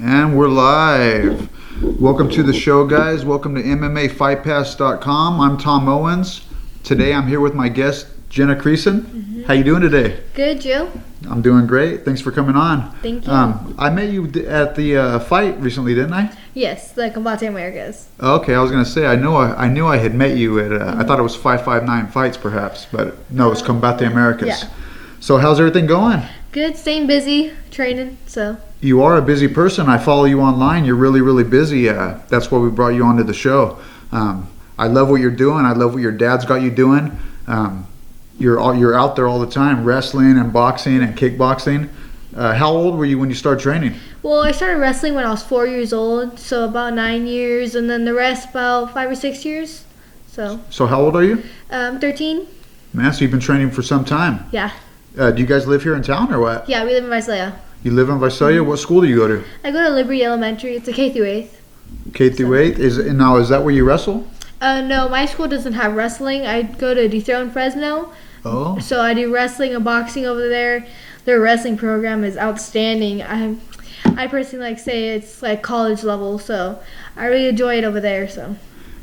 And we're live. Welcome to the show, guys. Welcome to MMAFightpass.com. I'm Tom Owens. Today I'm here with my guest, Jennah Creason. How you doing today? Good, Joe. I'm doing great. Thanks for coming on. Thank you. I met you at the fight recently, didn't I? Yes, the Combate Americas. Okay, I was gonna say I knew I had met you at. I thought it was 559 Fights, perhaps, but no, it's Combate Americas. Yeah. So how's everything going? Good, staying busy, training, so. You are a busy person. I follow you online. You're really, really busy. That's why we brought you onto the show. I love what you're doing. I love what your dad's got you doing. You're out there all the time, wrestling and boxing and kickboxing. How old were you when you started training? Well, I started wrestling when I was 4 years old, so about 9 years, and then the rest about 5 or 6 years. So how old are you? 13. Man, so you've been training for some time. Yeah. Do you guys live here in town or what? Yeah, we live in Visalia. You live in Visalia? What school do you go to? I go to Liberty Elementary. It's a K through 8th. K through 8th? Is that where you wrestle? No, my school doesn't have wrestling. I go to Dethrone Fresno. Oh. So I do wrestling and boxing over there. Their wrestling program is outstanding. I personally say it's like college level, so I really enjoy it over there. So.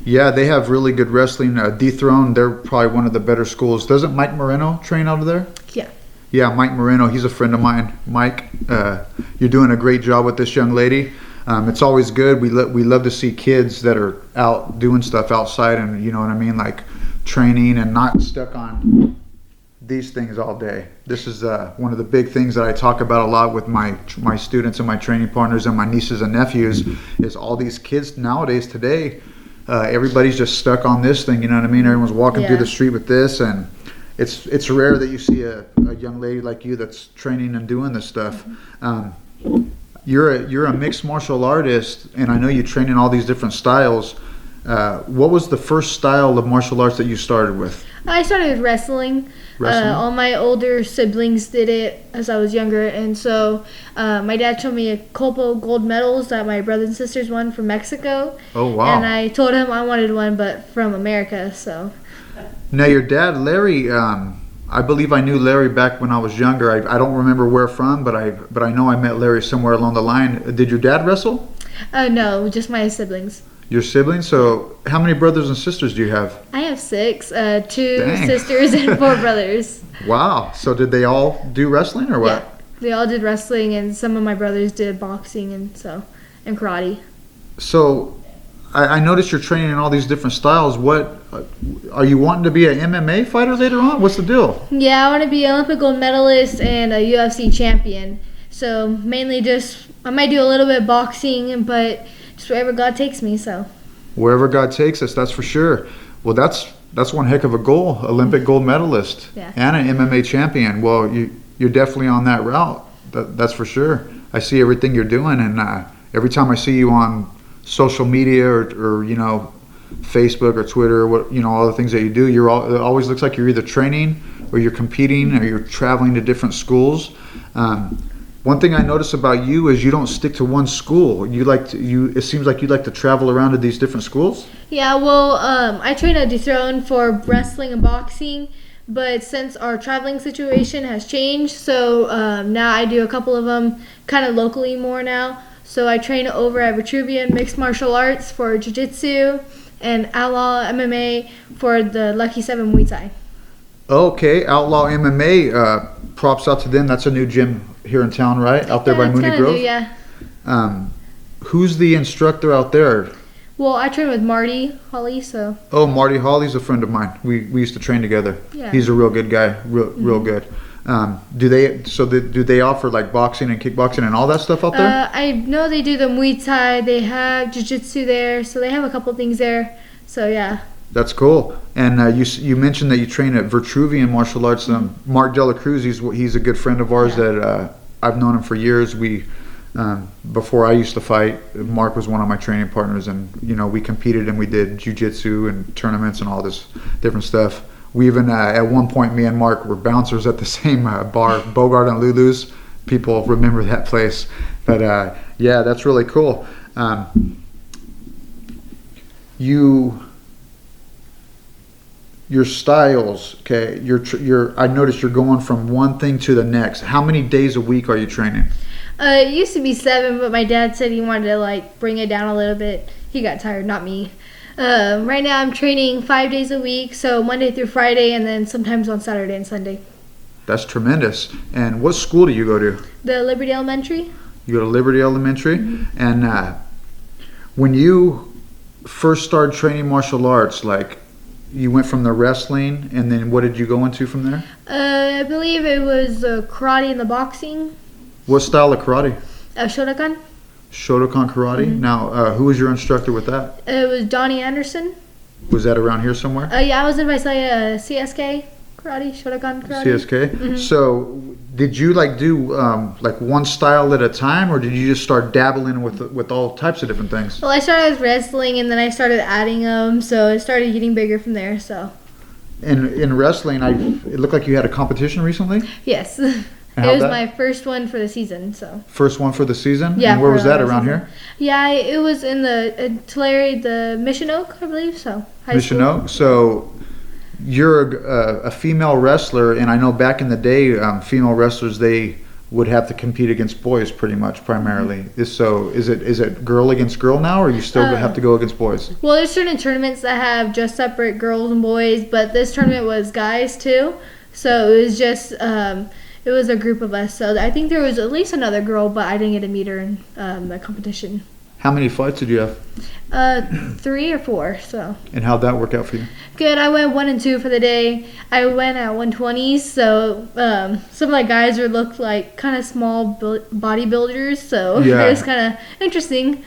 Yeah, they have really good wrestling. Dethrone, they're probably one of the better schools. Doesn't Mike Moreno train over there? Yeah. Yeah, Mike Moreno, he's a friend of mine. Mike, you're doing a great job with this young lady. It's always good. We love to see kids that are out doing stuff outside, and you know what I mean, like training and not stuck on these things all day. This is one of the big things that I talk about a lot with my students and my training partners and my nieces and nephews is all these kids nowadays today. Everybody's just stuck on this thing, you know what I mean? Everyone's walking through the street with this, and it's rare that you see a young lady like you that's training and doing this stuff. You're a mixed martial artist, and I know you train in all these different styles. What was the first style of martial arts that you started with? I started with wrestling. All my older siblings did it as I was younger, and so my dad showed me a couple gold medals that my brothers and sisters won from Mexico. Oh, wow. And I told him I wanted one, but from America, so. Now, your dad, Larry, I believe I knew Larry back when I was younger. I don't remember where from, but I know I met Larry somewhere along the line. Did your dad wrestle? No, just my siblings. Your siblings? So how many brothers and sisters do you have? I have 6, 2 Dang. sisters and 4 brothers. Wow. So did they all do wrestling or what? Yeah, they all did wrestling, and some of my brothers did boxing and karate. So I noticed you're training in all these different styles. What are you wanting to be an MMA fighter later on? What's the deal? Yeah, I want to be an Olympic gold medalist and a UFC champion. So mainly I might do a little bit of boxing, but just wherever God takes me. So wherever God takes us, that's for sure. Well, that's one heck of a goal, Olympic gold medalist and an MMA champion. Well, you're definitely on that route. That's for sure. I see everything you're doing, and every time I see you on social media or you know, Facebook or Twitter, what, you know, all the things that you do, it always looks like you're either training or you're competing or you're traveling to different schools. One thing I notice about you is you don't stick to one school. It seems like you like to travel around to these different schools. Yeah, well, I train at Dethrone for wrestling and boxing, but since our traveling situation has changed, so now I do a couple of them kind of locally more now. So I train over at Vitruvian Mixed Martial Arts for Jiu-Jitsu and Outlaw MMA for the Lucky 7 Muay Thai. Okay, Outlaw MMA, props out to them. That's a new gym here in town, right? Out there by Mooney Grove? New, yeah. Who's the instructor out there? Well, I train with Marty Holly, so. Oh, Marty Holly's a friend of mine. We used to train together. Yeah. He's a real good guy, real good. Do they offer like boxing and kickboxing and all that stuff out there? I know they do the Muay Thai. They have Jiu-Jitsu there, so they have a couple things there. So yeah. That's cool. And you mentioned that you train at Vitruvian Martial Arts. Mark Dela Cruz, he's a good friend of ours that I've known him for years. Before I used to fight, Mark was one of my training partners, and you know, we competed and we did jiu-jitsu and tournaments and all this different stuff. We even at one point, me and Mark were bouncers at the same bar, Bogart and Lulu's. People remember that place. But yeah, that's really cool. Your styles, okay? I noticed you're going from one thing to the next. How many days a week are you training? It used to be 7, but my dad said he wanted to like bring it down a little bit. He got tired, not me. Right now I'm training 5 days a week, so Monday through Friday, and then sometimes on Saturday and Sunday. That's tremendous. And what school do you go to? The Liberty Elementary. You go to Liberty Elementary. Mm-hmm. And when you first started training martial arts, like you went from the wrestling, and then what did you go into from there? I believe it was karate and the boxing. What style of karate? Shotokan. Shotokan karate. Mm-hmm. Now, who was your instructor with that? It was Donnie Anderson. Was that around here somewhere? Yeah, I was in Visalia CSK karate, Shotokan karate. CSK. Mm-hmm. So, did you like do like one style at a time, or did you just start dabbling with all types of different things? Well, I started with wrestling, and then I started adding them, so it started getting bigger from there. So. In wrestling, it looked like you had a competition recently. Yes. It was my first one for the season, so. First one for the season? Yeah. And where was that, around here? Yeah, it was in Tulare, the Mission Oak, I believe, so. Mission Oak? So, you're a female wrestler, and I know back in the day, female wrestlers, they would have to compete against boys pretty much, primarily. So, is it girl against girl now, or you still have to go against boys? Well, there's certain tournaments that have just separate girls and boys, but this tournament was guys, too. So, it was just... it was a group of us, so I think there was at least another girl, but I didn't get to meet her in the competition. How many fights did you have? 3 or 4, so. And how'd that work out for you? Good. I went 1 and 2 for the day. I went at 120s, so some of my guys looked like kind of small bodybuilders, so yeah. It was kind of interesting.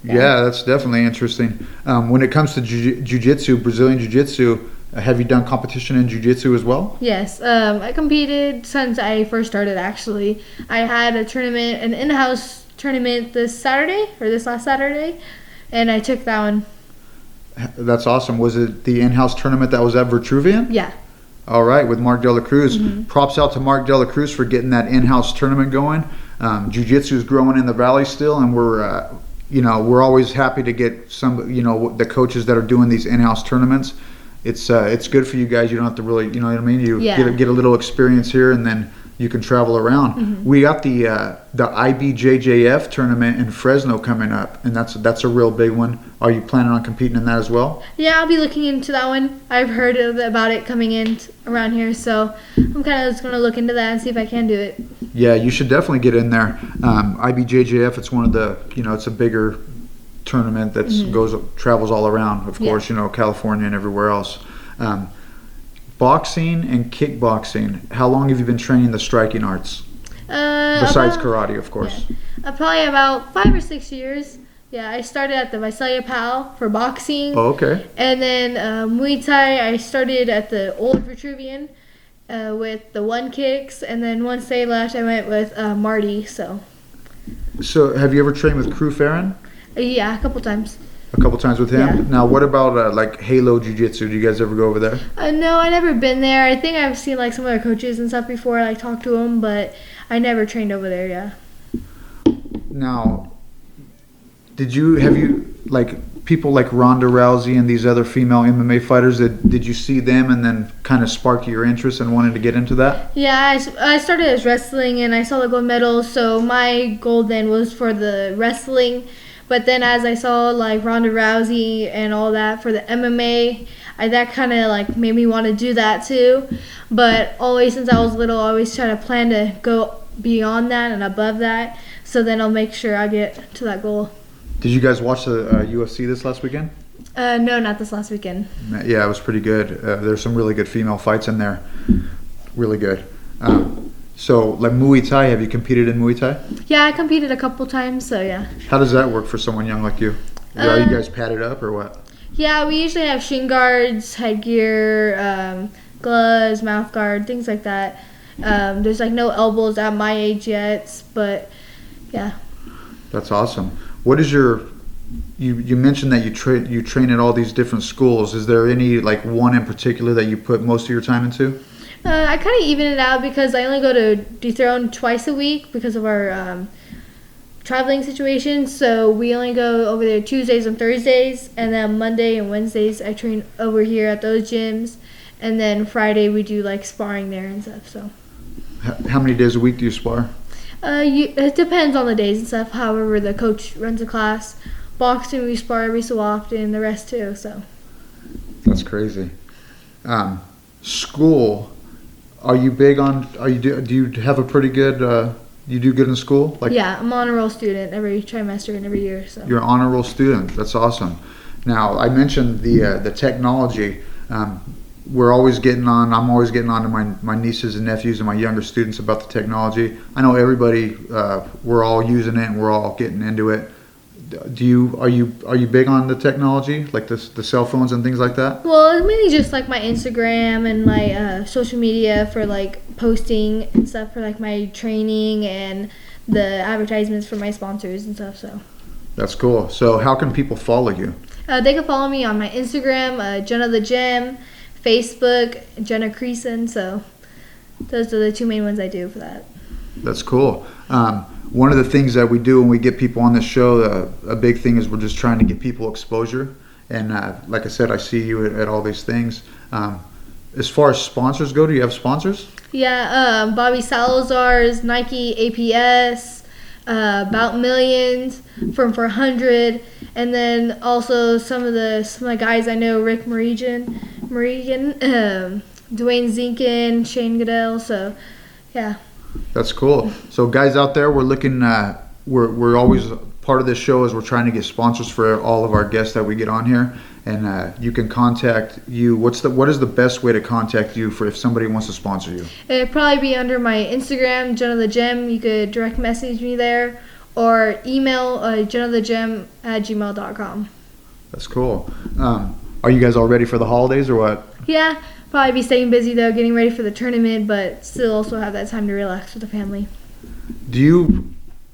Yeah, that's definitely interesting. When it comes to jiu-jitsu, Brazilian jiu-jitsu, have you done competition in jiu-jitsu as well? Yes. I competed since I first started, actually. I had a tournament, an in-house tournament this last Saturday, and I took that one. That's awesome. Was it the in-house tournament that was at Vitruvian? Yeah. All right, with Mark Dela Cruz. Mm-hmm. Props out to Mark Dela Cruz for getting that in-house tournament going. Jiu-jitsu is growing in the valley still, and we're always happy to get some, the coaches that are doing these in-house tournaments. It's good for you guys. You don't have to really, you know what I mean? You get a little experience here, and then you can travel around. Mm-hmm. We got the IBJJF tournament in Fresno coming up, and that's a real big one. Are you planning on competing in that as well? Yeah, I'll be looking into that one. I've heard about it coming in around here, so I'm kind of just going to look into that and see if I can do it. Yeah, you should definitely get in there. IBJJF, it's one of the, it's a bigger tournament that travels all around, of course, California and everywhere else. Boxing and kickboxing, how long have you been training the striking arts? Besides karate, of course. Yeah. Probably about 5 or 6 years. Yeah, I started at the Visalia PAL for boxing. Oh, okay. And then Muay Thai, I started at the old Vitruvian with the 1 kicks. And then once they left, I went with Marty, so. So have you ever trained with Crew Farron? Yeah, a couple times. A couple times with him? Yeah. Now, what about like Halo Jiu-Jitsu? Do you guys ever go over there? No, I never been there. I think I've seen like some of their coaches and stuff before, like talk to them, but I never trained over there, yeah. Now, have you like people like Ronda Rousey and these other female MMA fighters, did you see them and then kind of spark your interest and wanted to get into that? Yeah, I started as wrestling and I saw the gold medal, so my goal then was for the wrestling. But then as I saw like Ronda Rousey and all that for the MMA, that kind of like made me want to do that too. But always since I was little, I always try to plan to go beyond that and above that. So then I'll make sure I get to that goal. Did you guys watch the UFC this last weekend? No, not this last weekend. Yeah, it was pretty good. There's some really good female fights in there. Really good. So, like Muay Thai, have you competed in Muay Thai? Yeah, I competed a couple times, so yeah. How does that work for someone young like you? Are you guys padded up or what? Yeah, we usually have shin guards, headgear, gloves, mouth guard, things like that. There's like no elbows at my age yet, but yeah. That's awesome. What is your... You mentioned that you train at all these different schools. Is there any like one in particular that you put most of your time into? I kind of even it out because I only go to Dethrone twice a week because of our traveling situation. So we only go over there Tuesdays and Thursdays, and then Monday and Wednesdays I train over here at those gyms, and then Friday we do like sparring there and stuff. So. How many days a week do you spar? It depends on the days and stuff. However, the coach runs a class. Boxing, we spar every so often. The rest too. So. That's crazy. School. Are you big on? Do you have a pretty good? You do good in school? Like, yeah, I'm an honor roll student every trimester and every year. So. You're an honor roll student. That's awesome. Now, I mentioned the technology. We're always getting on. I'm always getting on to my nieces and nephews and my younger students about the technology. I know everybody. We're all using it and we're all getting into it. Are you big on the technology, like the cell phones and things like that? Well, it's mainly just like my Instagram and my social media for like posting and stuff for like my training and the advertisements for my sponsors and stuff. So. That's cool. So how can people follow you? They can follow me on my Instagram, Jennah the Gym, Facebook, Jennah Creason. So those are the two main ones I do for that. That's cool. One of the things that we do when we get people on the show, a big thing is we're just trying to get people exposure. And like I said, I see you at all these things. As far as sponsors go, do you have sponsors? Yeah, Bobby Salazar's, Nike, APS, About Millions, Firm for 100, and then also some of my guys I know, Rick Morigan, Dwayne Zinkin, Shane Goodell. So, yeah. That's cool. So guys out there, we're looking. We're always part of this show is we're trying to get sponsors for all of our guests that we get on here, and you can contact you. What is the best way to contact you for if somebody wants to sponsor you? It'd probably be under my Instagram, Jennah the Gym. You could direct message me there, or email jennahthegym@gmail.com. That's cool. Are you guys all ready for the holidays or what? Yeah. Probably be staying busy though, getting ready for the tournament, but still also have that time to relax with the family. Do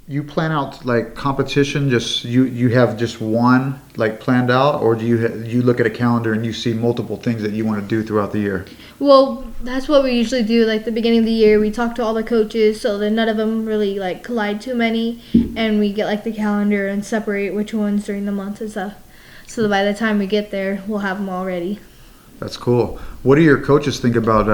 you plan out like competition? Just you have just one like planned out, or do you look at a calendar and you see multiple things that you want to do throughout the year? Well, that's what we usually do. Like the beginning of the year, we talk to all the coaches so that none of them really like collide too many, and we get like the calendar and separate which ones during the month and stuff. So that by the time we get there, we'll have them all ready. That's cool. What do your coaches think about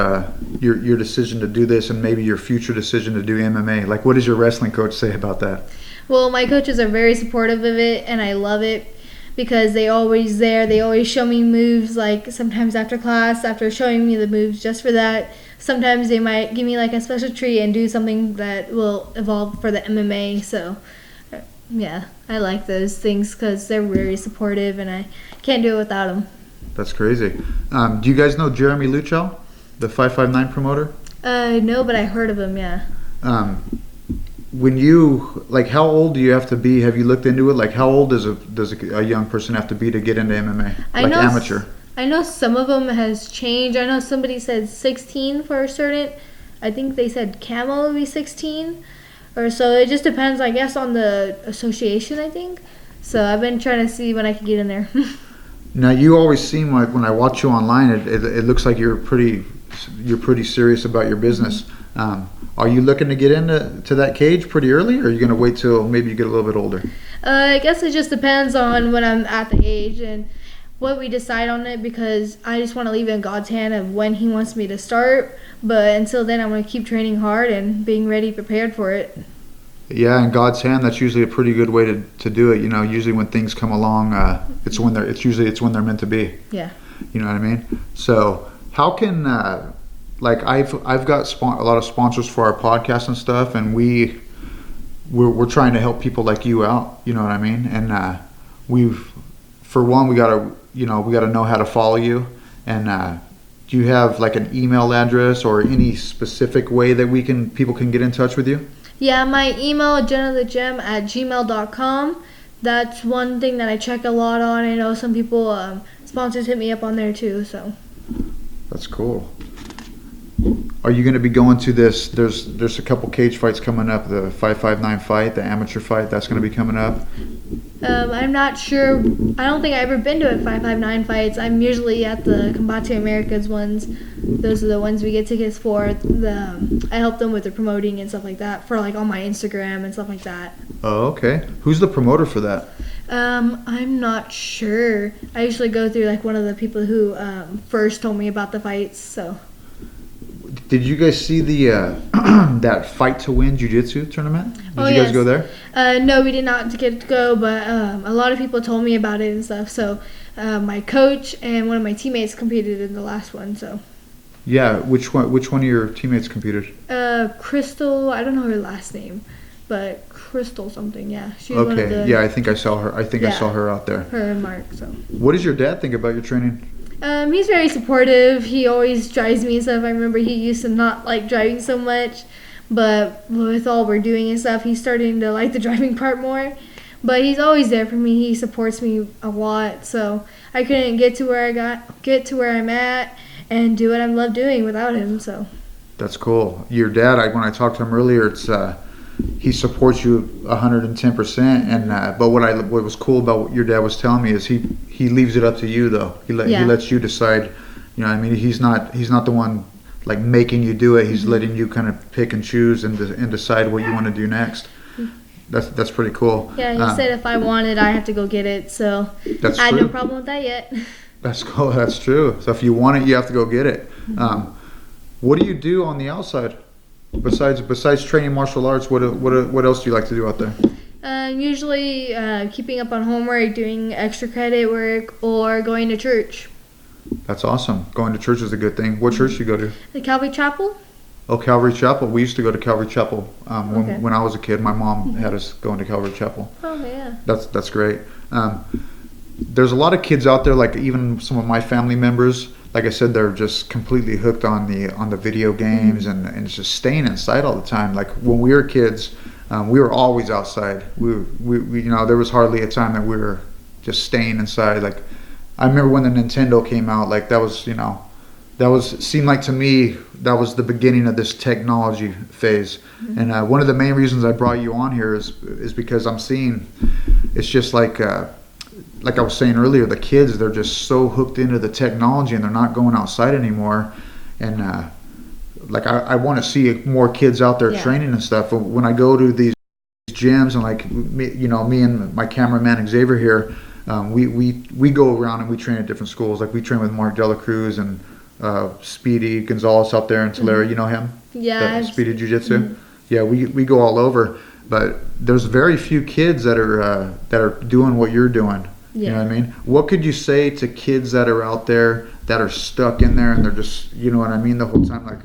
your decision to do this and maybe your future decision to do MMA? Like, what does your wrestling coach say about that? Well, my coaches are very supportive of it, and I love it because they always there. They always show me moves, like sometimes after class, after showing me the moves just for that. Sometimes they might give me like a special treat and do something that will evolve for the MMA. So, yeah, I like those things because they're very supportive, and I can't do it without them. That's crazy. Do you guys know Jeremy Luchow, the 559 promoter? No, but I heard of him, yeah. When you, like, how old do you have to be? Have you looked into it? Like, how old does a young person have to be to get into MMA? Like amateur? I know some of them has changed. I know somebody said 16 for a certain. I think they said Camo would be 16. Or so it just depends, I guess, on the association, I think. So I've been trying to see when I can get in there. Now, you always seem like when I watch you online, it looks like you're pretty serious about your business. Are you looking to get into that cage pretty early, or are you going to wait till maybe you get a little bit older? I guess it just depends on when I'm at the age and what we decide on it, because I just want to leave it in God's hand of when He wants me to start. But until then, I'm going to keep training hard and being ready, prepared for it. Yeah, in God's hand, that's usually a pretty good way to do it. You know, usually when things come along, it's when they're meant to be. Yeah. You know what I mean? So how can like I've got a lot of sponsors for our podcast and stuff, and we're trying to help people like you out. You know what I mean? And we gotta know how to follow you. And do you have like an email address or any specific way that people can get in touch with you? Yeah, my email, jennahthegym@gmail.com. That's one thing that I check a lot on. I know some people, sponsors hit me up on there too, so. That's cool. Are you going to be going to this? There's a couple cage fights coming up. The 559 fight, the amateur fight, that's going to be coming up. I'm not sure. I don't think I've ever been to a 559 fights. I'm usually at the Combate Americas ones. Those are the ones we get tickets for. I help them with the promoting and stuff like that for like on my Instagram and stuff like that. Oh, okay. Who's the promoter for that? I'm not sure. I usually go through like one of the people who first told me about the fights. So. Did you guys see the that Fight to Win Jiu-Jitsu tournament? Did you yes. guys go there? No, we did not get to go, but a lot of people told me about it and stuff. So my coach and one of my teammates competed in the last one. So Yeah, which one of your teammates competed? Crystal, I don't know her last name, but Crystal something. Yeah, she's one of Okay, the, yeah, I think I saw her. I Yeah. saw her out there. her and Mark. So What does your dad think about your training? he's very supportive. He always drives me and stuff. I remember he used to not like driving so much, but with all we're doing and stuff, he's starting to like the driving part more. But he's always there for me. He supports me a lot. So I couldn't get to where I'm at and do what I love doing without him. So That's cool. Your dad, when I talked to him earlier, it's he supports you 110%. And but what was cool about what your dad was telling me is he leaves it up to you though. He lets you decide. You know, what I mean, he's not the one like making you do it. He's letting you kind of pick and choose and decide what you want to do next. That's pretty cool. yeah, he said if I want it, I have to go get it. So That's I had true. no problem with that yet. That's cool. That's true. So if you want it, you have to go get it. What do you do on the outside besides training martial arts? What else do you like to do out there? Usually keeping up on homework, doing extra credit work, or going to church. That's awesome. Going to church is a good thing. What church do you go to? The Calvary Chapel? Oh, Calvary Chapel. We used to go to Calvary Chapel Okay. when I was a kid. My mom had us going to Calvary Chapel. Oh, yeah. That's great. There's a lot of kids out there, like even some of my family members. Like I said, they're just completely hooked on the video games and it's just staying inside all the time. Like when we were kids, we were always outside. We there was hardly a time that we were just staying inside. Like I remember when the Nintendo came out, like seemed like to me that was the beginning of this technology phase. And one of the main reasons I brought you on here is because I'm seeing it's just like I was saying earlier, the kids, they're just so hooked into the technology and they're not going outside anymore. And I want to see more kids out there training and stuff. When I go to these gyms and like me and my cameraman Xavier here, we go around and we train at different schools. Like we train with Mark Dela Cruz and Speedy Gonzalez out there in Tulare. You know him? Yeah. Speedy Jiu-Jitsu. Yeah, we go all over. But there's very few kids that are doing what you're doing. You know what I mean? What could you say to kids that are out there that are stuck in there and they're just, you know what I mean, the whole time? Like,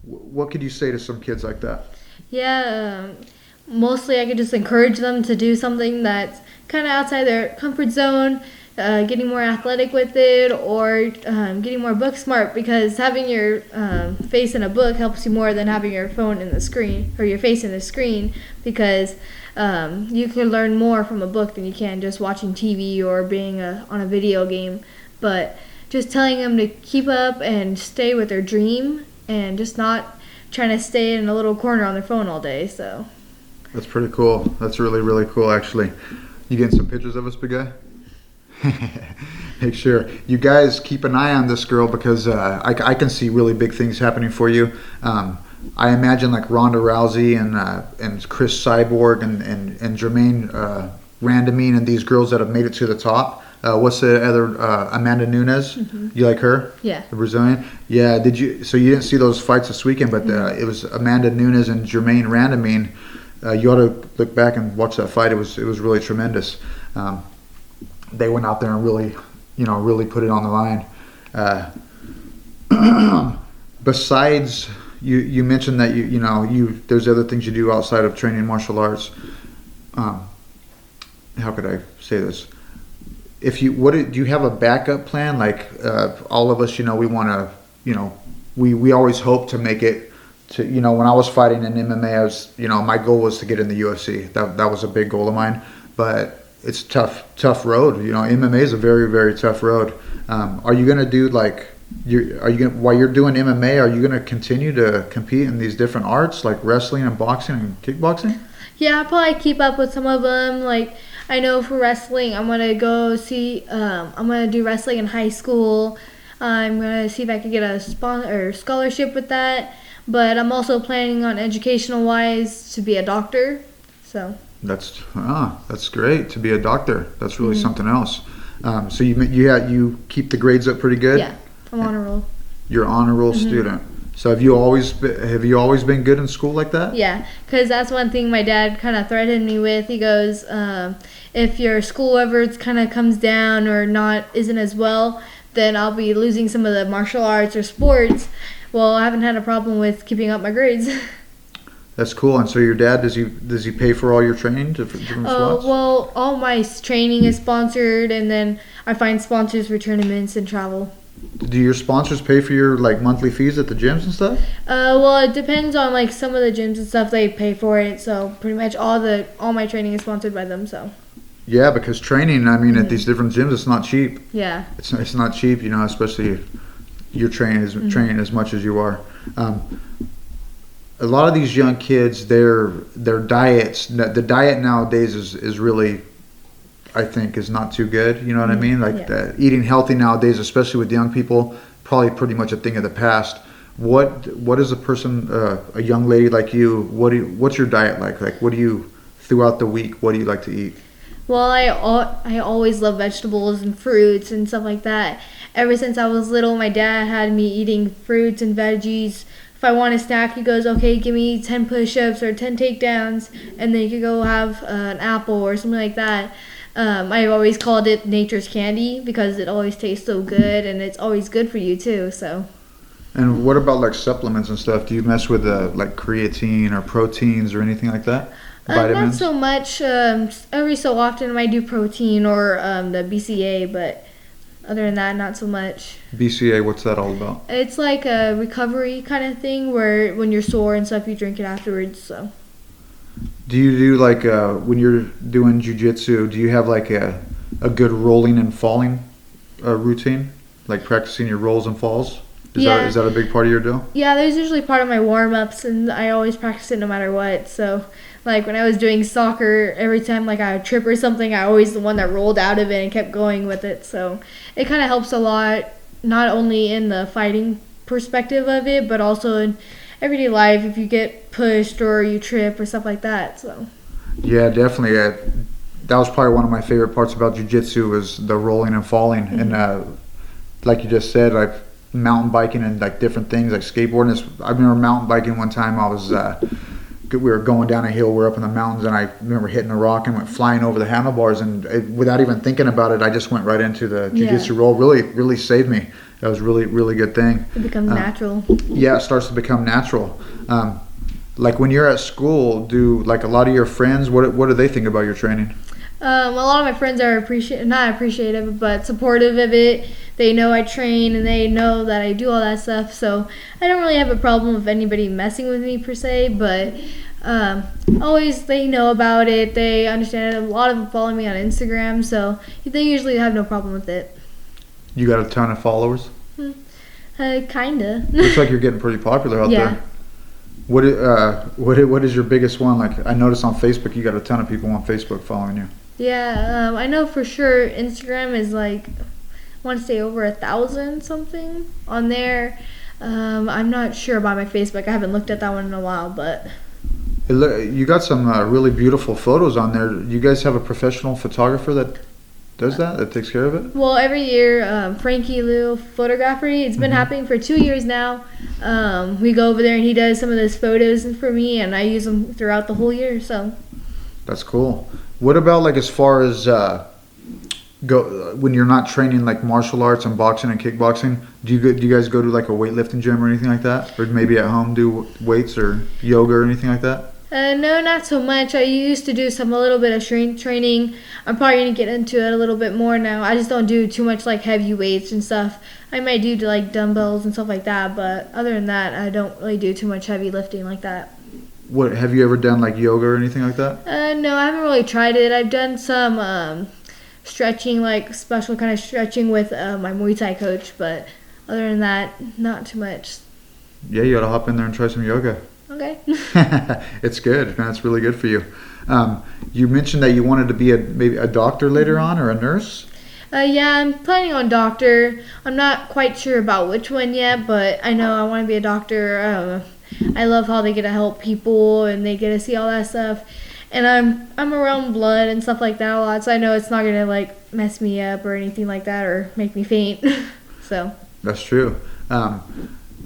what could you say to some kids like that? Yeah, mostly I could just encourage them to do something that's kind of outside their comfort zone, getting more athletic with it, or getting more book smart, because having your face in a book helps you more than having your phone in the screen or your face in the screen, because you can learn more from a book than you can just watching TV or being on a video game. But just telling them to keep up and stay with their dream and just not trying to stay in a little corner on their phone all day. So that's pretty cool. That's really, really cool, actually. You getting some pictures of us, big guy? Make sure you guys keep an eye on this girl, because I can see really big things happening for you. I imagine like Ronda Rousey and Chris Cyborg and Jermaine Randamine and these girls that have made it to the top. What's the other Amanda Nunes? You like her? Yeah. The Brazilian. Yeah. So you didn't see those fights this weekend, but it was Amanda Nunes and Jermaine Randamine. You ought to look back and watch that fight. It was really tremendous. They went out there and really put it on the line. Besides, you mentioned that there's other things you do outside of training martial arts. How could I say this? Do you have a backup plan? Like all of us, we want to, we always hope to make it to, when I was fighting in MMA, my goal was to get in the UFC. That was a big goal of mine, but it's tough road. MMA is a very, very tough road. Are you going to do while you're doing MMA, are you going to continue to compete in these different arts like wrestling and boxing and kickboxing? Yeah, I'll probably keep up with some of them. Like, I know for wrestling, I'm going to go see, I'm going to do wrestling in high school. I'm going to see if I can get a scholarship with that. But I'm also planning on educational-wise to be a doctor. So that's great, to be a doctor. That's really something else. So you keep the grades up pretty good? Yeah, I'm honor roll. You're honor roll student. So have you always been good in school like that? Yeah, because that's one thing my dad kind of threatened me with. He goes, if your school ever kind of comes down or isn't as well, then I'll be losing some of the martial arts or sports. Well, I haven't had a problem with keeping up my grades. That's cool. And so your dad, does he pay for all your training for different spots? Well, all my training is sponsored, and then I find sponsors for tournaments and travel. Do your sponsors pay for your like monthly fees at the gyms and stuff? Well, it depends on like some of the gyms and stuff. They pay for it, so pretty much all my training is sponsored by them. So. Yeah, because training, I mean, at these different gyms, it's not cheap. Yeah. It's not cheap, you know, especially if you're training as much as you are. A lot of these young kids, their diets, the diet nowadays is really, I think, is not too good. You know what I mean? Like eating healthy nowadays, especially with young people, probably pretty much a thing of the past. What is a young lady like you? What's your diet like? Like, throughout the week? What do you like to eat? Well, I always love vegetables and fruits and stuff like that. Ever since I was little, my dad had me eating fruits and veggies. If I want a snack, he goes, okay, give me 10 push-ups or 10 takedowns, and then you could go have an apple or something like that. I've always called it nature's candy because it always tastes so good, and it's always good for you too. So. And what about like supplements and stuff? Do you mess with like creatine or proteins or anything like that? Not Vitamins? so much. Every so often I might do protein or the BCA, but other than that, not so much. BCA, what's that all about? It's like a recovery kind of thing where when you're sore and stuff, you drink it afterwards. So. Do you do like when you're doing jiu-jitsu, do you have like a good rolling and falling routine? Like practicing your rolls and falls? Is that a big part of your deal? Yeah, there's usually part of my warm-ups, and I always practice it no matter what. So, like when I was doing soccer, every time like I would trip or something, I always the one that rolled out of it and kept going with it. So it kind of helps a lot, not only in the fighting perspective of it, but also in everyday life if you get pushed or you trip or stuff like that. So. Yeah, definitely. That was probably one of my favorite parts about jiu-jitsu was the rolling and falling. Mm-hmm. And like you just said, like mountain biking and like different things like skateboarding. I remember mountain biking one time. We were going down a hill. We were up in the mountains, and I remember hitting a rock and went flying over the handlebars. And without even thinking about it, I just went right into the jiu-jitsu roll. Really saved me. That was really good thing. It becomes natural. Yeah, it starts to become natural. Like when you're at school, do like a lot of your friends, what do they think about your training? A lot of my friends are not appreciative, but supportive of it. They know I train and they know that I do all that stuff, so I don't really have a problem with anybody messing with me per se, but always they know about it. They understand it. A lot of them follow me on Instagram, so they usually have no problem with it. You got a ton of followers? Kinda. Looks like you're getting pretty popular out there. What is your biggest one? Like I noticed on Facebook, you got a ton of people on Facebook following you. Yeah, I know for sure Instagram is like, I want to say over 1,000 something on there. I'm not sure about my Facebook. I haven't looked at that one in a while, but. You got some really beautiful photos on there. You guys have a professional photographer that does that takes care of it? Well, every year, Frankie Liu Photography, it's been happening for 2 years now. We go over there and he does some of those photos for me, and I use them throughout the whole year. So. That's cool. What about like as far as when you're not training like martial arts and boxing and kickboxing? Do you guys go to like a weightlifting gym or anything like that, or maybe at home do weights or yoga or anything like that? No, not so much. I used to do a little bit of strength training. I'm probably going to get into it a little bit more now. I just don't do too much like heavy weights and stuff. I might do like dumbbells and stuff like that, but other than that, I don't really do too much heavy lifting like that. What have you ever done like yoga or anything like that? No, I haven't really tried it. I've done some stretching, like special kind of stretching with my Muay Thai coach, but other than that, not too much. Yeah, you gotta hop in there and try some yoga. Okay. It's good, man. It's really good for you. You mentioned that you wanted to be maybe a doctor later on or a nurse? Yeah, I'm planning on doctor. I'm not quite sure about which one yet, but I know I want to be a doctor. I love how they get to help people and they get to see all that stuff. And I'm around blood and stuff like that a lot, so I know it's not gonna like mess me up or anything like that or make me faint. So. That's true.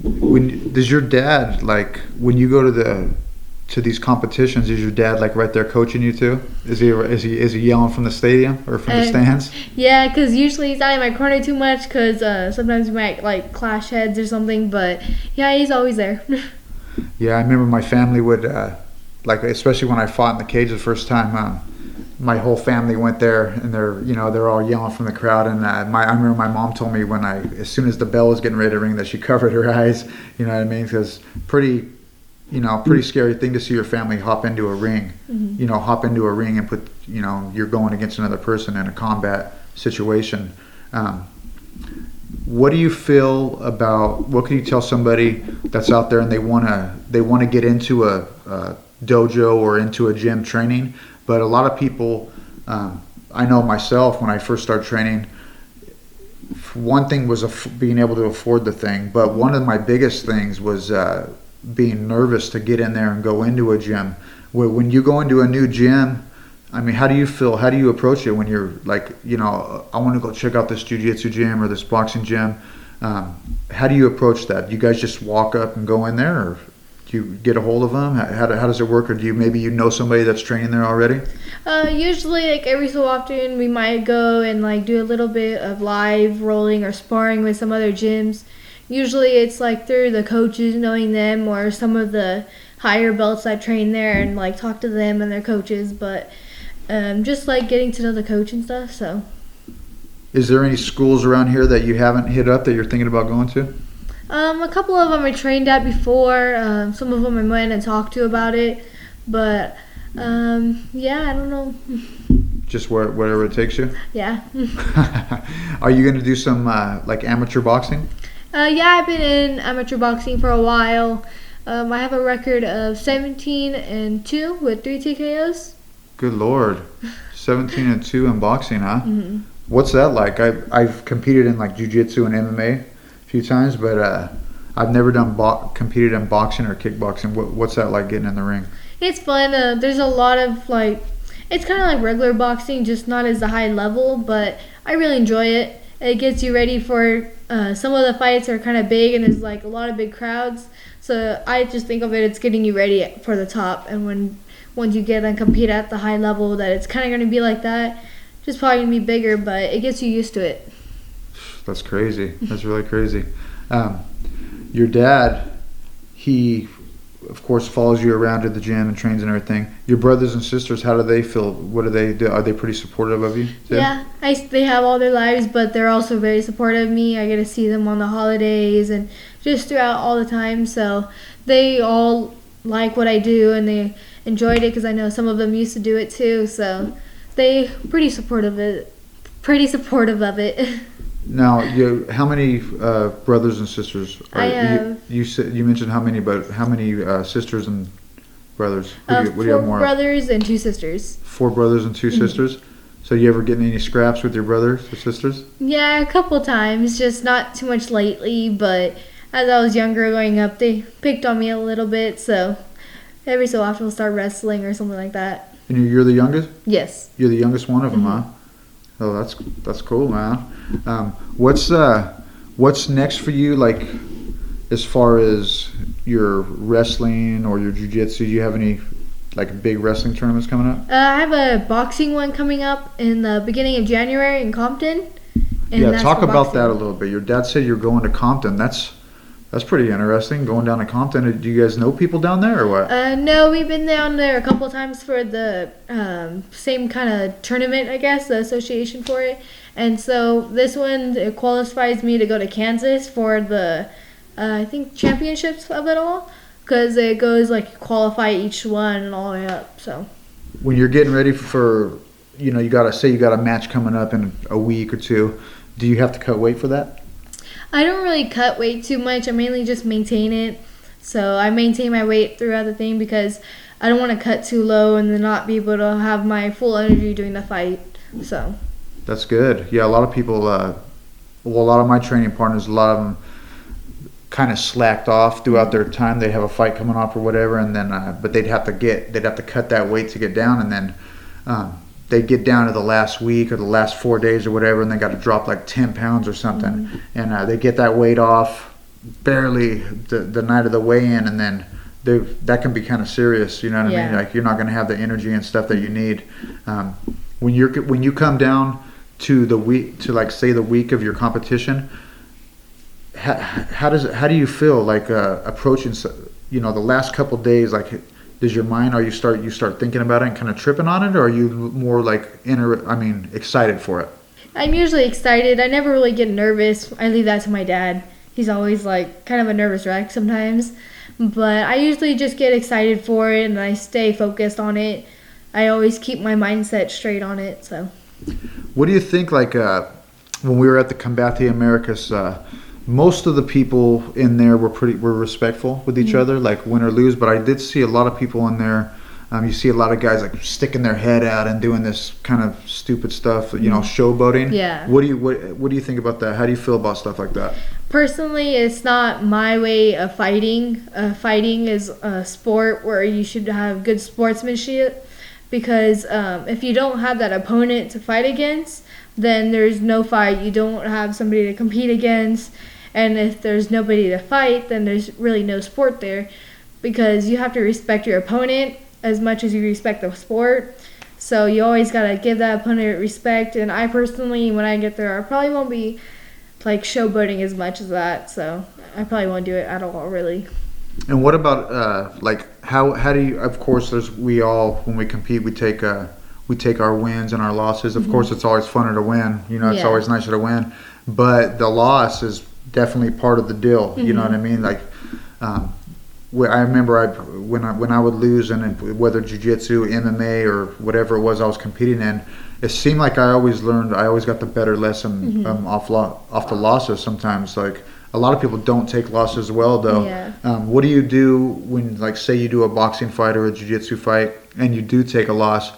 when does your dad, like, when you go to these competitions, is your dad like right there coaching you too? Is he yelling from the stadium or from the stands? Yeah, because usually he's not in my corner too much because sometimes we might like clash heads or something. But yeah, he's always there. Yeah, I remember my family would, like, especially when I fought in the cage the first time. My whole family went there, and they're all yelling from the crowd. And I remember my mom told me as soon as the bell was getting ready to ring, that she covered her eyes. You know what I mean? Because pretty scary thing to see your family hop into a ring. Mm-hmm. Hop into a ring and put, you're going against another person in a combat situation. What do you feel about? What can you tell somebody that's out there and they want to get into a dojo or into a gym training, but a lot of people, I know myself when I first started training, one thing was being able to afford the thing, but one of my biggest things was being nervous to get in there and go into a gym. When you go into a new gym, I mean, how do you feel? How do you approach it when you're like, I want to go check out this jiu-jitsu gym or this boxing gym? How do you approach that? Do you guys just walk up and go in there, or do you get a hold of them? How does it work? Or do you maybe somebody that's training there already? Usually, like every so often, we might go and like do a little bit of live rolling or sparring with some other gyms. Usually, it's like through the coaches, knowing them, or some of the higher belts that train there, and like talk to them and their coaches. But just like getting to know the coach and stuff. So, is there any schools around here that you haven't hit up that you're thinking about going to? A couple of them I trained at before. Some of them I went and talked to about it. But yeah, I don't know. Just wherever it takes you? Yeah. Are you going to do some like amateur boxing? Yeah, I've been in amateur boxing for a while. I have a record of 17-2 with 3 TKOs. Good Lord. 17-2 in boxing, huh? Mm-hmm. What's that like? I've competed in like jiu-jitsu and MMA a few times, but I've never competed in boxing or kickboxing. What's that like, getting in the ring? It's fun. There's a lot of like, it's kind of like regular boxing, just not as a high level, but I really enjoy it. It gets you ready for some of the fights are kind of big, and there's like a lot of big crowds. So I just think of it's getting you ready for the top, and once you get and compete at the high level, that it's kind of going to be like that. Just probably going to be bigger, but it gets you used to it. That's crazy. That's really crazy. Your dad, he, of course, follows you around to the gym and trains and everything. Your brothers and sisters, how do they feel? What do they do? Are they pretty supportive of you too? Yeah, they have all their lives, but they're also very supportive of me. I get to see them on the holidays and just throughout all the time. So they all like what I do, and they enjoyed it because I know some of them used to do it too. So they pretty supportive of it. Now, how many brothers and sisters? I have. You mentioned how many, but how many sisters and brothers? What do you have 4 more? brothers and 2 sisters. 4 brothers and 2 sisters. So you ever getting any scraps with your brothers or sisters? Yeah, a couple times, just not too much lately. But as I was younger, growing up, they picked on me a little bit. So every so often we'll start wrestling or something like that. And you're the youngest? Yes. You're the youngest one of them, huh? Oh, that's cool, man. What's next for you, like, as far as your wrestling or your jiu-jitsu? Do you have any like big wrestling tournaments coming up? I have a boxing one coming up in the beginning of January in Compton. And Yeah, that's talk for about boxing. that a little bit. Your dad said you're going to Compton. That's pretty interesting, going down to Compton. Do you guys know people down there or what? No, we've been down there a couple times for the same kind of tournament, I guess, the association for it. And so this one, it qualifies me to go to Kansas for the, I think, championships of it all. Because it goes, like, you qualify each one and all the way up, so. When you're getting ready for, you got a match coming up in a week or 2, do you have to cut weight for that? I don't really cut weight too much. I mainly just maintain it. So I maintain my weight throughout the thing because I don't want to cut too low and then not be able to have my full energy during the fight. So that's good. Yeah, a lot of people, a lot of my training partners, a lot of them kind of slacked off throughout their time. They have a fight coming up or whatever, and then but they'd have to cut that weight to get down, and then they get down to the last week or the last 4 days or whatever, and they got to drop like 10 pounds or something. And they get that weight off, barely the night of the weigh-in, and then that can be kind of serious. You know what I mean? Yeah. Like you're not going to have the energy and stuff that you need. When you come down to the week, to like say the week of your competition, how do you feel like approaching, you know, the last couple days? Like, does your mind, you start thinking about it and kind of tripping on it, or are you more like excited for it? I'm usually excited. I never really get nervous. I leave that to my dad. He's always like kind of a nervous wreck sometimes. But I usually just get excited for it and I stay focused on it. I always keep my mindset straight on it. So, what do you think? Like when we were at the Combate Americas, most of the people in there were respectful with each other, like win or lose. But I did see a lot of people in there. You see a lot of guys like sticking their head out and doing this kind of stupid stuff, you know, showboating. Yeah. What do you think about that? How do you feel about stuff like that? Personally, it's not my way of fighting. Fighting is a sport where you should have good sportsmanship, because if you don't have that opponent to fight against, then there's no fight. You don't have somebody to compete against, and if there's nobody to fight, then there's really no sport there, because you have to respect your opponent as much as you respect the sport. So you always got to give that opponent respect. And I personally, when I get there, I probably won't be like showboating as much as that. So I probably won't do it at all, really. And what about like how do you? Of course, when we compete, we take our wins and our losses. Of course, it's always funner to win. You know, it's always nicer to win. But the loss is definitely part of the deal. You know what I mean? Like. I remember when I would lose, and whether jiu-jitsu, MMA, or whatever it was I was competing in, it seemed like I always got the better lesson off the losses. Sometimes, like a lot of people don't take losses well, though. Yeah. What do you do when, like, say you do a boxing fight or a jiu-jitsu fight and you do take a loss?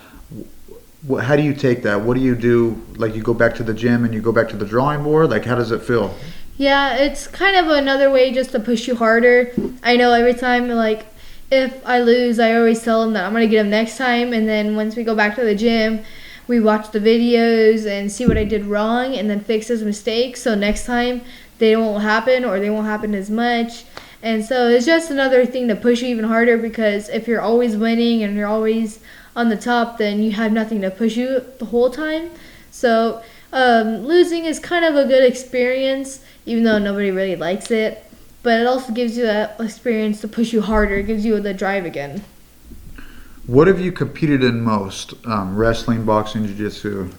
How do you take that? What do you do? Like, you go back to the gym and you go back to the drawing board? Like, how does it feel? Yeah, it's kind of another way just to push you harder. I know every time, like, if I lose, I always tell them that I'm going to get them next time. And then once we go back to the gym, we watch the videos and see what I did wrong and then fix those mistakes. So next time they won't happen, or they won't happen as much. And so it's just another thing to push you even harder, because if you're always winning and you're always on the top, then you have nothing to push you the whole time. So losing is kind of a good experience, even though nobody really likes it. But it also gives you that experience to push you harder. It gives you the drive again. What have you competed in most? Wrestling, boxing, jiu-jitsu?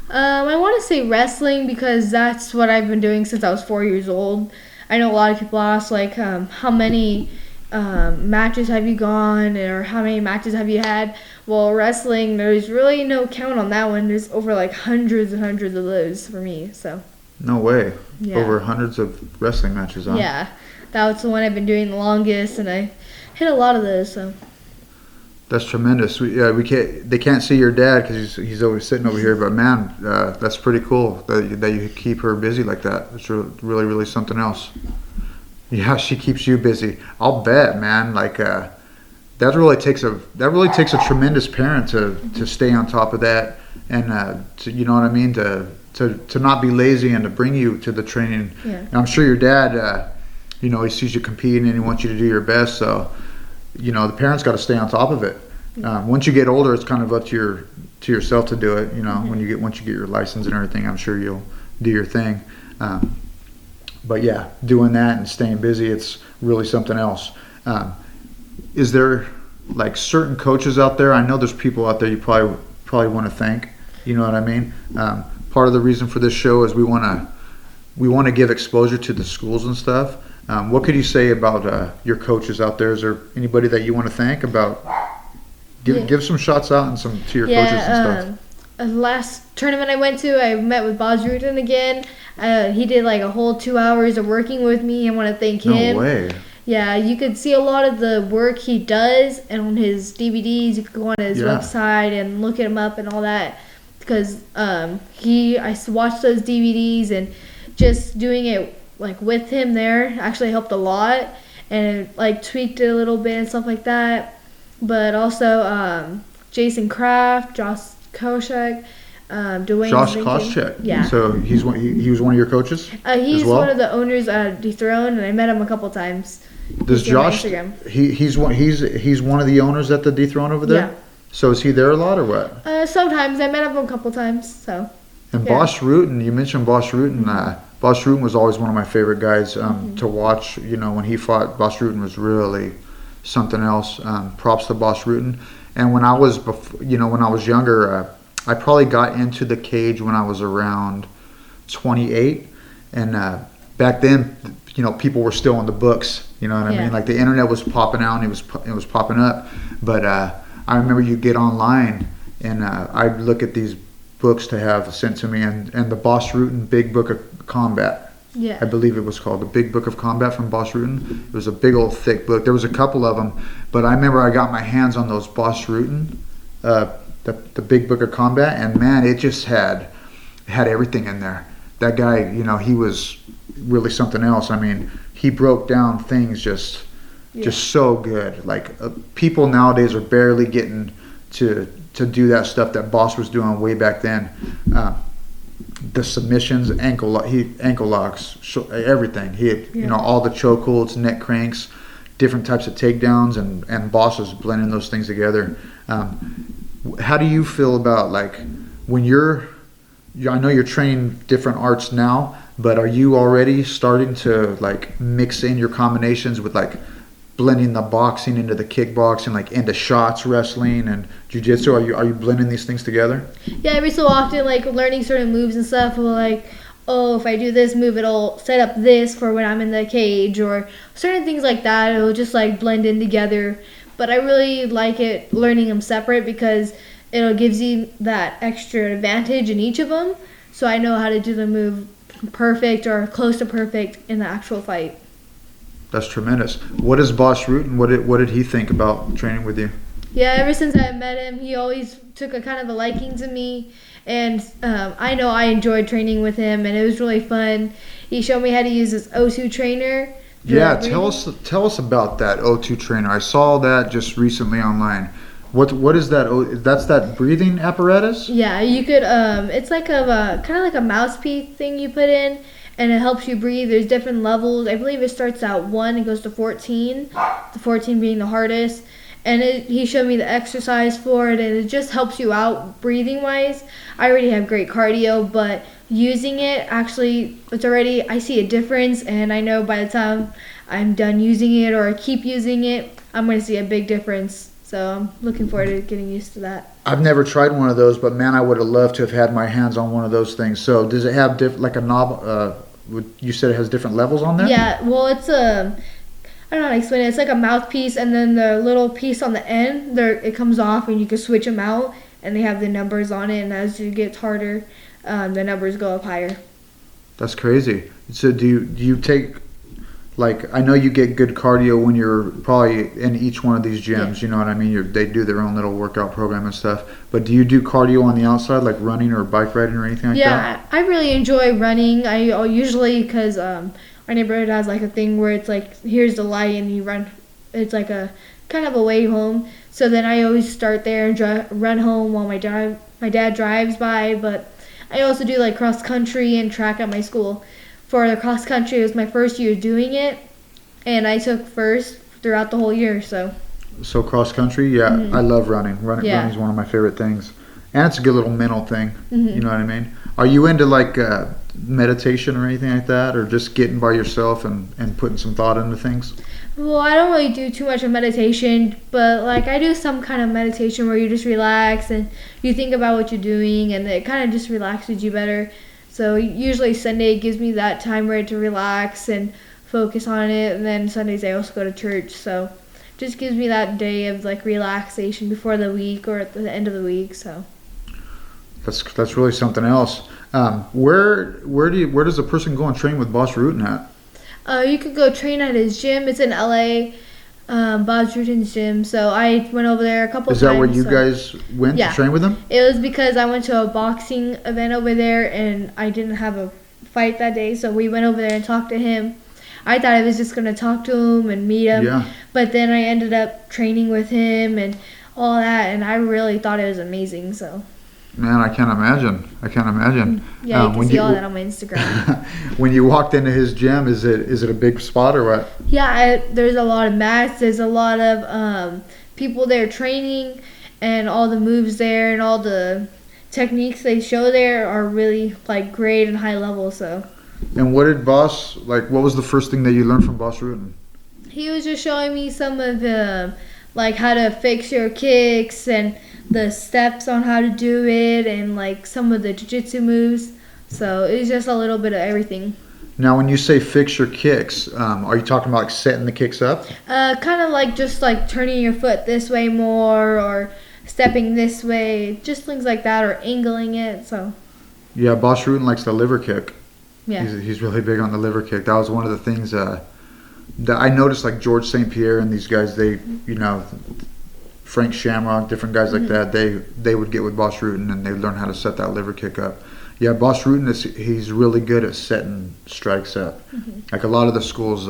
I want to say wrestling, because that's what I've been doing since I was 4 years old. I know a lot of people ask, like, how many matches have you gone, or how many matches have you had? Well, wrestling, there's really no count on that one. There's over like hundreds and hundreds of those for me. So. No way. Yeah. Over hundreds of wrestling matches, huh? Yeah, that was the one I've been doing the longest, and I hit a lot of those. So. That's tremendous. They can't see your dad because he's always sitting over here. But man, that's pretty cool that you keep her busy like that. It's really, really something else. Yeah, she keeps you busy. I'll bet, man. Like that really takes a tremendous parent to stay on top of that, and to, you know what I mean, to not be lazy and to bring you to the training. Yeah. And I'm sure your dad, he sees you competing and he wants you to do your best. So, the parents got to stay on top of it. Once you get older, it's kind of up to yourself to do it. Once you get your license and everything, I'm sure you'll do your thing. But yeah, doing that and staying busy, it's really something else. Is there like certain coaches out there? I know there's people out there you probably want to thank. You know what I mean? Part of the reason for this show is we want to give exposure to the schools and stuff. What could you say about your coaches out there? Is there anybody that you want to thank about? Give some shots out and to your coaches and stuff. Last tournament I went to, I met with Boz Rutan again. He did like a whole 2 hours of working with me. I want to thank him. No way. Yeah, you could see a lot of the work he does and on his DVDs. You could go on his website and look him up and all that, because I watched those DVDs, and just doing it like with him there actually helped a lot, and it, like, tweaked it a little bit and stuff like that. But also Jason Kraft, Josh Koshak, Dwayne's Josh been Koscheck. Yeah. So he was one of your coaches He's as well? one of the owners at Dethrone, and I met him a couple times. Does He's on my Josh? Instagram. He's one of the owners at the Dethrone over there. Yeah. So is he there a lot or what? Sometimes I met him a couple times. So. And Yeah. Boss Rutan, you mentioned Boss Rutan. Boss Rutan was always one of my favorite guys to watch. You know, when he fought, Boss Rutan was really something else. Props to Boss Rutan. And when I was, when I was younger, I probably got into the cage when I was around 28. And back then, people were still on the books. You know what I mean? Like the internet was popping out, and it was popping up. But I remember you get online, and I'd look at these books to have sent to me, and the Boss Rutan Big Book of Combat. Yeah. I believe it was called the Big Book of Combat from Boss Rutan. It was a big old thick book. There was a couple of them, but I remember I got my hands on those Boss Rutan, the Big Book of Combat, and man, it just had everything in there. That guy, he was really something else. I mean, he broke down things just so good. Like people nowadays are barely getting to do that stuff that Boss was doing way back then. The submissions, ankle locks, everything. He had, all the chokeholds, neck cranks, different types of takedowns, and Boss was blending those things together. How do you feel about when I know you're training different arts now, but are you already starting to mix in your combinations with blending the boxing into the kickboxing, into shots, wrestling, and jiu-jitsu? Are you blending these things together? Yeah, every so often, learning certain moves and stuff. If I do this move, it'll set up this for when I'm in the cage, or certain things like that. It'll just blend in together. But I really like it learning them separate because it gives you that extra advantage in each of them. So I know how to do the move perfect or close to perfect in the actual fight. That's tremendous. What is Boss Rutan? What did he think about training with you? Yeah, ever since I met him, he always took a kind of a liking to me, and I know I enjoyed training with him, and it was really fun. He showed me how to use his O2 trainer. Yeah, tell us about that O2 trainer. I saw that just recently online. What is that? That's that breathing apparatus? Yeah, you could. It's kind of like a mouthpiece thing you put in, and it helps you breathe. There's different levels. I believe it starts at 1 and goes to 14. The 14 being the hardest. And he showed me the exercise for it, and it just helps you out breathing wise. I already have great cardio, but using it I see a difference, and I know by the time I'm done using it or keep using it, I'm going to see a big difference. So I'm looking forward to getting used to that. I've never tried one of those, but man, I would have loved to have had my hands on one of those things. So does it have a knob? You said it has different levels on there? Yeah, well, it's I don't know how to explain it. It's like a mouthpiece, and then the little piece on the end, it comes off, and you can switch them out, and they have the numbers on it. And as it gets harder, the numbers go up higher. That's crazy. So do you take I know you get good cardio when you're probably in each one of these gyms. Yeah. You know what I mean? They do their own little workout program and stuff. But do you do cardio on the outside, like running or bike riding or anything like that? Yeah, I really enjoy running. I usually, because our neighborhood has a thing where it's here's the light and you run. It's a kind of a way home. So then I always start there and run home while my dad drives by. But I also do cross country and track at my school. For the cross country, it was my first year doing it, and I took first throughout the whole year. So cross country, yeah, I love running. Running is one of my favorite things, and it's a good little mental thing. You know what I mean? Are you into meditation or anything like that, or just getting by yourself and putting some thought into things? Well, I don't really do too much of meditation, but I do some kind of meditation where you just relax and you think about what you're doing, and it kind of just relaxes you better. So usually Sunday gives me that time where to relax and focus on it, and then Sundays I also go to church. So just gives me that day of relaxation before the week or at the end of the week. So that's really something else. Where does a person go and train with Boss Rutan at? You could go train at his gym. It's in LA, Boss Rutan's gym. So I went over there a couple times. Is that where you guys went to train with him? It was because I went to a boxing event over there, and I didn't have a fight that day. So we went over there and talked to him. I thought I was just going to talk to him and meet him. Yeah. But then I ended up training with him and all that, and I really thought it was amazing. So Man, I can't imagine. Yeah, you can when see all that on my Instagram. When you walked into his gym, is it a big spot or what? Yeah, there's a lot of mats. There's a lot of people there training, and all the moves there and all the techniques they show there are really like great and high level. So And what did Boss like? What was the first thing that you learned from Boss Rutan? he was just showing me some of the like how to fix your kicks and the steps on how to do it and like some of the jiu-jitsu moves. So it was just a little bit of everything. Now, when you say fix your kicks, are you talking about like setting the kicks up? Kind of like just like turning your foot this way more or stepping this way, just things like that, or angling it. So Yeah, Boss Rutan likes the liver kick. yeah. He's really big on the liver kick. That was one of the things that I noticed, like George St. Pierre and these guys, they, Frank Shamrock, different guys like that, they would get with Boss Rutan and they would learn how to set that liver kick up. Yeah, Boss Rutan, he's really good at setting strikes up. Like a lot of the schools,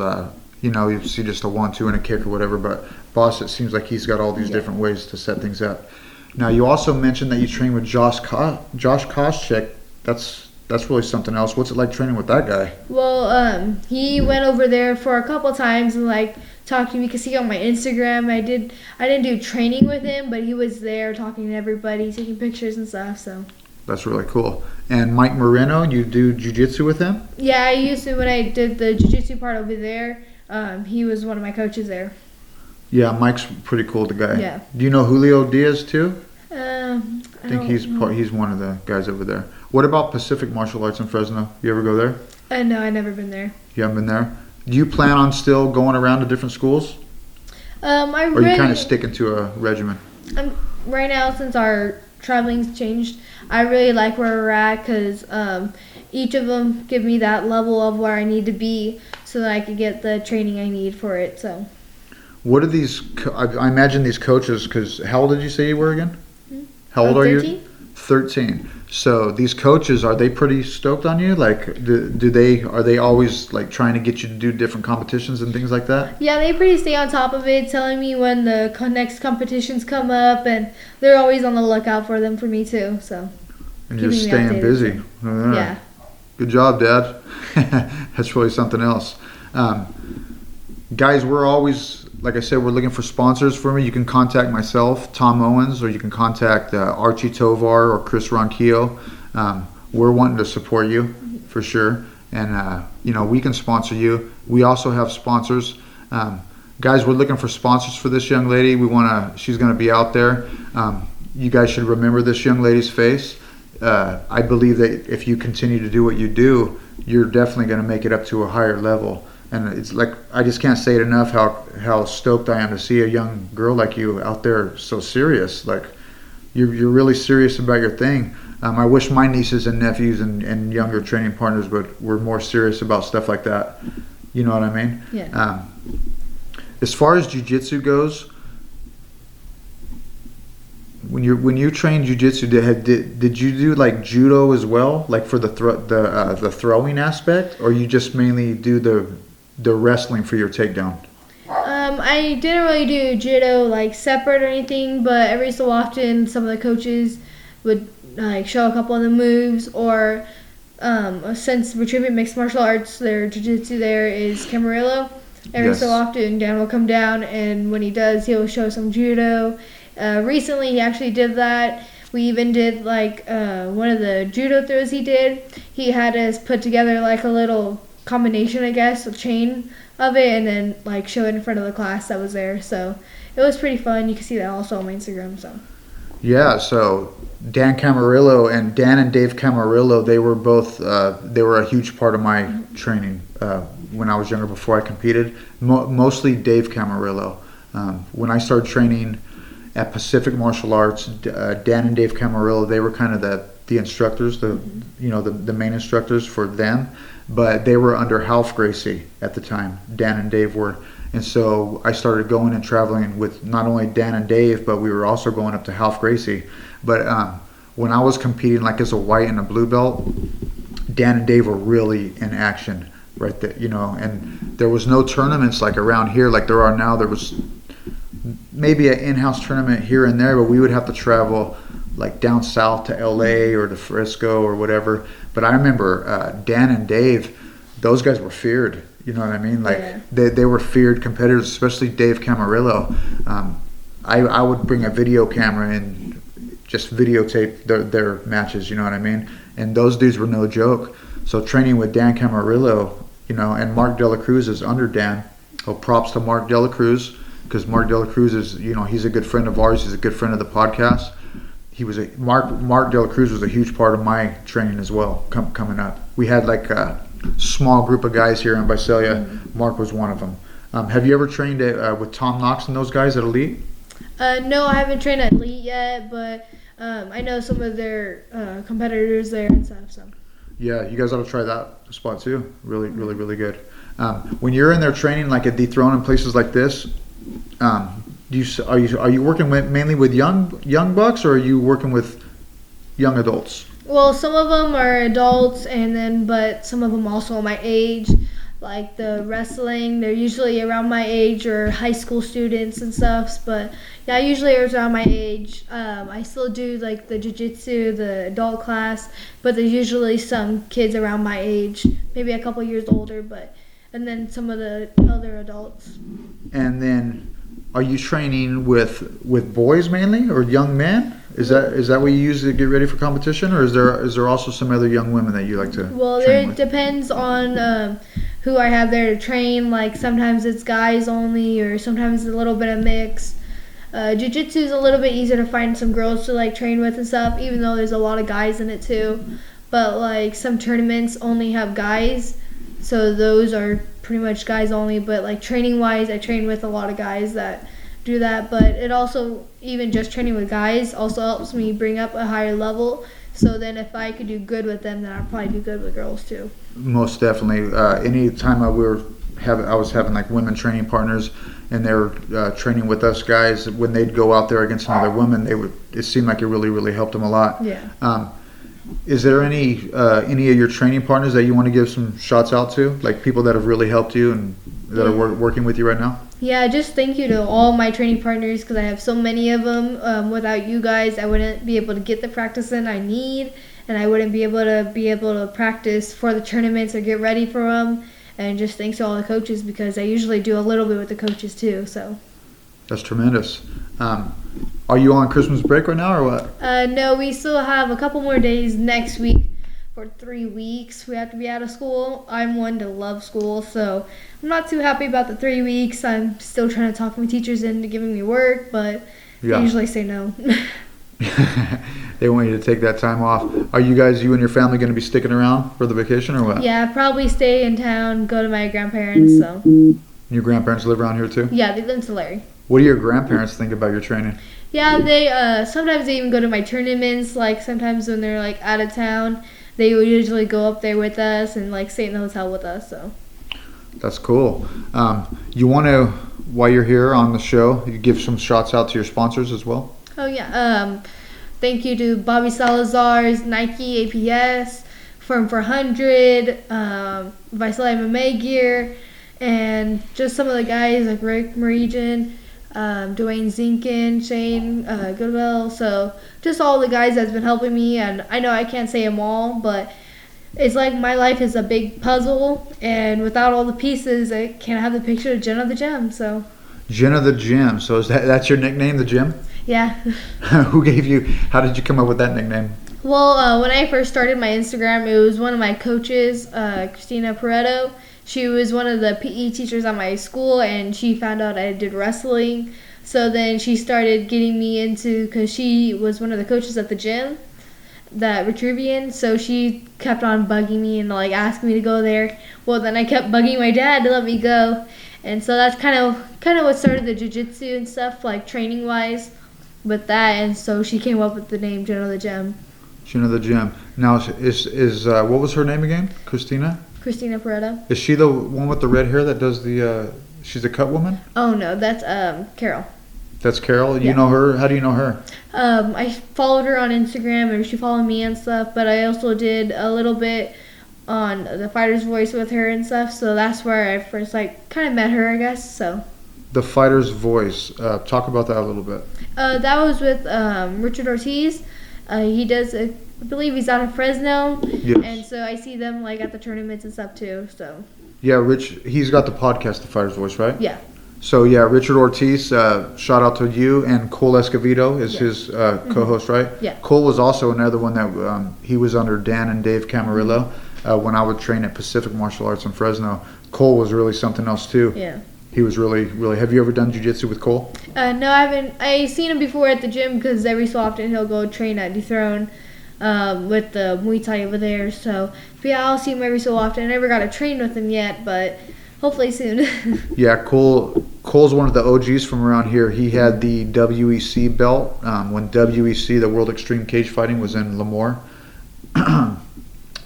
you see just a 1-2 and a kick or whatever, but Boss, it seems like he's got all these different ways to set things up. Now, you also mentioned that you train with Josh Koscheck. That's really something else. What's it like training with that guy? Well, he went over there for a couple times and like talked to me because he on my Instagram. I didn't do training with him, but he was there talking to everybody, taking pictures and stuff. So That's really cool. And Mike Moreno, you do jiu-jitsu with him? yeah, I used to when I did the jiu-jitsu part over there. He was one of my coaches there. Yeah, Mike's pretty cool, the guy. Yeah. Do you know Julio Diaz too? I think he's one of the guys over there. What about Pacific Martial Arts in Fresno? You ever go there? No, I never been there. You haven't been there? Do you plan on still going around to different schools? Or are you kind of sticking to a regimen? Right now, since our traveling's changed, I really like where we're at because each of them give me that level of where I need to be so that I can get the training I need for it. So, what are these? I imagine these coaches. Because how old did you say you were again? How old are 13? you? 13. So these coaches, are they pretty stoked on you? Like, are they always like trying to get you to do different competitions and things like that? Yeah, they pretty stay on top of it, telling me when the next competitions come up, and they're always on the lookout for them for me too. So, And just keeping me staying updated, busy. so. Yeah. Good job, Dad. That's really something else. Guys, we're always, like I said, we're looking for sponsors for me. You can contact myself, Tom Owens, or you can contact Archie Tovar or Chris Ronquillo. We're wanting to support you for sure. And, we can sponsor you. We also have sponsors. Guys, we're looking for sponsors for this young lady. She's going to be out there. You guys should remember this young lady's face. I believe that if you continue to do what you do, you're definitely going to make it up to a higher level. And it's like, I just can't say it enough how stoked I am to see a young girl like you out there so serious. Like, you're really serious about your thing. I wish my nieces and nephews and younger training partners were more serious about stuff like that. You know what I mean? Yeah. As far as jiu-jitsu goes, when you trained jiu-jitsu, did you do like judo as well, like for the throwing aspect, or you just mainly do the wrestling for your takedown? I didn't really do judo like separate or anything, but every so often some of the coaches would like show a couple of the moves, or since Retributive Mixed Martial Arts, their jiu-jitsu there is Camarillo. Every so often Dan will come down, and when he does, he'll show some judo. Recently he actually did that. We even did like one of the judo throws he did. He had us put together like a little combination, I guess, a chain of it, and then like show it in front of the class that was there. So it was pretty fun. You can see that also on my Instagram. So yeah, so Dan Camarillo and Dave Camarillo, they were both they were a huge part of my training when I was younger, before I competed. Mostly Dave Camarillo. When I started training at Pacific Martial Arts, Dan and Dave Camarillo, they were kind of the instructors, the main instructors for them. But they were under Half Gracie at the time. Dan and Dave were. And so I started going and traveling with not only Dan and Dave, but we were also going up to Half Gracie. But when I was competing like as a white and a blue belt, Dan and Dave were really in action right there, and there was no tournaments like around here like there are now. There was maybe an in-house tournament here and there, but we would have to travel like down south to LA or to Frisco or whatever. But I remember Dan and Dave, those guys were feared. You know what I mean? Like they were feared competitors, especially Dave Camarillo. I would bring a video camera and just videotape their matches. You know what I mean? And those dudes were no joke. So training with Dan Camarillo, you know, and Mark Dela Cruz is under Dan. So props to Mark Dela Cruz, because Mark Dela Cruz is, you know, he's a good friend of ours. He's a good friend of the podcast. Mark Dela Cruz was a huge part of my training as well coming up. We had like a small group of guys here in Visalia. Mark was one of them. Have you ever trained with Tom Knox and those guys at Elite? No, I haven't trained at Elite yet, but I know some of their competitors there and stuff. So. Yeah, you guys ought to try that spot too. Really, really, really good. When you're in there training, like at Dethrone and places like this, are you working mainly with young bucks, or are you working with young adults? Well, some of them are adults, but some of them also are my age. Like the wrestling, they're usually around my age or high school students and stuff. But yeah, usually it's around my age. I still do like the jiu-jitsu, the adult class, but there's usually some kids around my age, maybe a couple years older, and then some of the other adults. And then, are you training with boys mainly or young men? Is that what you use to get ready for competition, or is there also some other young women that you like to? Well, train it depends on who I have there to train. Like sometimes it's guys only, or sometimes a little bit of mix. Jiu-jitsu is a little bit easier to find some girls to like train with and stuff, even though there's a lot of guys in it too. But like some tournaments only have guys, so those are pretty much guys only. But like training wise, I train with a lot of guys that do that. But it also, even just training with guys also helps me bring up a higher level. So then if I could do good with them, then I'd probably do good with girls too. Most definitely. Any time I was having like women training partners, and they were training with us guys, when they'd go out there against another woman, it seemed like it really, really helped them a lot. Yeah. Is there any of your training partners that you want to give some shots out to, like people that have really helped you and that are working with you right now? Yeah, just thank you to all my training partners, because I have so many of them. Without you guys, I wouldn't be able to get the practice in I need, and I wouldn't be able to practice for the tournaments or get ready for them. And just thanks to all the coaches, because I usually do a little bit with the coaches too. So. That's tremendous. Are you on Christmas break right now or what? No, we still have a couple more days next week. For 3 weeks, we have to be out of school. I'm one to love school, so I'm not too happy about the 3 weeks. I'm still trying to talk my teachers into giving me work, but they usually say no. They want you to take that time off. Are you and your family going to be sticking around for the vacation or what? Yeah, probably stay in town, go to my grandparents. So. Your grandparents live around here too? Yeah, they live in Tulare. What do your grandparents think about your training? Yeah, they sometimes they even go to my tournaments. Like sometimes when they're like out of town, they would usually go up there with us and like stay in the hotel with us. So. That's cool. You want to, while you're here on the show, you give some shots out to your sponsors as well? Oh yeah. Thank you to Bobby Salazar's, Nike, APS, Firm 400, Visalia MMA gear, and just some of the guys like Rick Meridian, Dwayne Zinkin, Shane Goodwill. So just all the guys that's been helping me, and I know I can't say them all, but it's like my life is a big puzzle, and without all the pieces, I can't have the picture of Jennah the Gem. So Jennah the Gem. So that's your nickname, the Gem? Yeah. How did you come up with that nickname? Well, when I first started my Instagram, it was one of my coaches, Christina Pareto. She was one of the PE teachers at my school, and she found out I did wrestling. So then she started getting me into, because she was one of the coaches at the gym, that Vitruvian. So she kept on bugging me and like asking me to go there. Well, then I kept bugging my dad to let me go. And so that's kind of what started the jiu-jitsu and stuff, like training-wise. With that, and so she came up with the name Jennah the Gem. Jennah the Gem. Now, is what was her name again? Christina Pareto. Is she the one with the red hair that does the? She's a cut woman. Oh no, that's Carol. That's Carol. You know her. How do you know her? I followed her on Instagram, and she followed me and stuff. But I also did a little bit on the Fighter's Voice with her and stuff. So that's where I first kind of met her, I guess. So. The Fighter's Voice. Talk about that a little bit. That was with Richard Ortiz, He does. I believe he's out of Fresno, Yes. and so I see them like at the tournaments and stuff too. So Yeah, Rich. He's got the podcast, The Fighter's Voice, right? yeah. So yeah, Richard Ortiz. Shout out to you, and Cole Escovedo is his co-host, right? Yeah. Cole was also another one that he was under Dan and Dave Camarillo when I would train at Pacific Martial Arts in Fresno. Cole was really something else too. Yeah. He was really, really. Have you ever done jiu-jitsu with Cole? No, I haven't. I seen him before at the gym because every so often he'll go train at Dethrone with the Muay Thai over there. So but yeah, I'll see him every so often. I never got to train with him yet, but hopefully soon. Yeah, Cole's one of the OGs from around here. He had the WEC belt when WEC, the World Extreme Cage Fighting, was in Lemoore.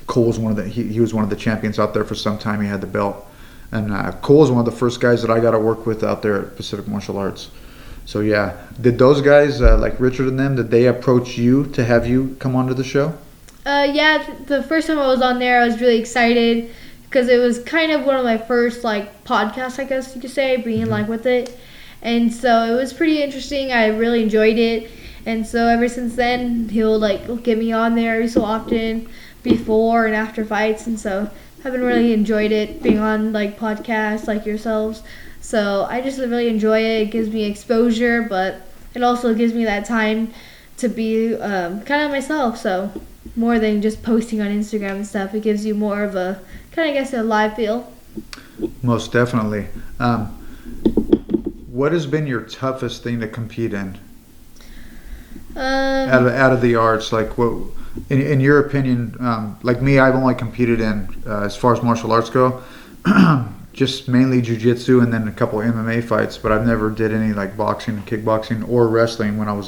Cole was one of the he was one of the champions out there for some time. He had the belt, and Cole was one of the first guys that I got to work with out there at Pacific Martial Arts. So yeah, did those guys like Richard and them? Did they approach you to have you come onto the show? Yeah, the first time I was on there, I was really excited because it was kind of one of my first like podcasts, I guess you could say, being like with it, and so it was pretty interesting. I really enjoyed it, and so ever since then, he'll like get me on there every so often, before and after fights, and so I've been really enjoyed it being on like podcasts like yourselves. So I just really enjoy it. It gives me exposure, but it also gives me that time to be kind of myself. So more than just posting on Instagram and stuff, it gives you more of a kind of, I guess, a live feel. Most definitely. What has been your toughest thing to compete in out of the arts? Like what? In your opinion, like me, I've only competed in, as far as martial arts go, just mainly jiu-jitsu and then a couple MMA fights, but I've never did any like boxing, kickboxing, or wrestling when I was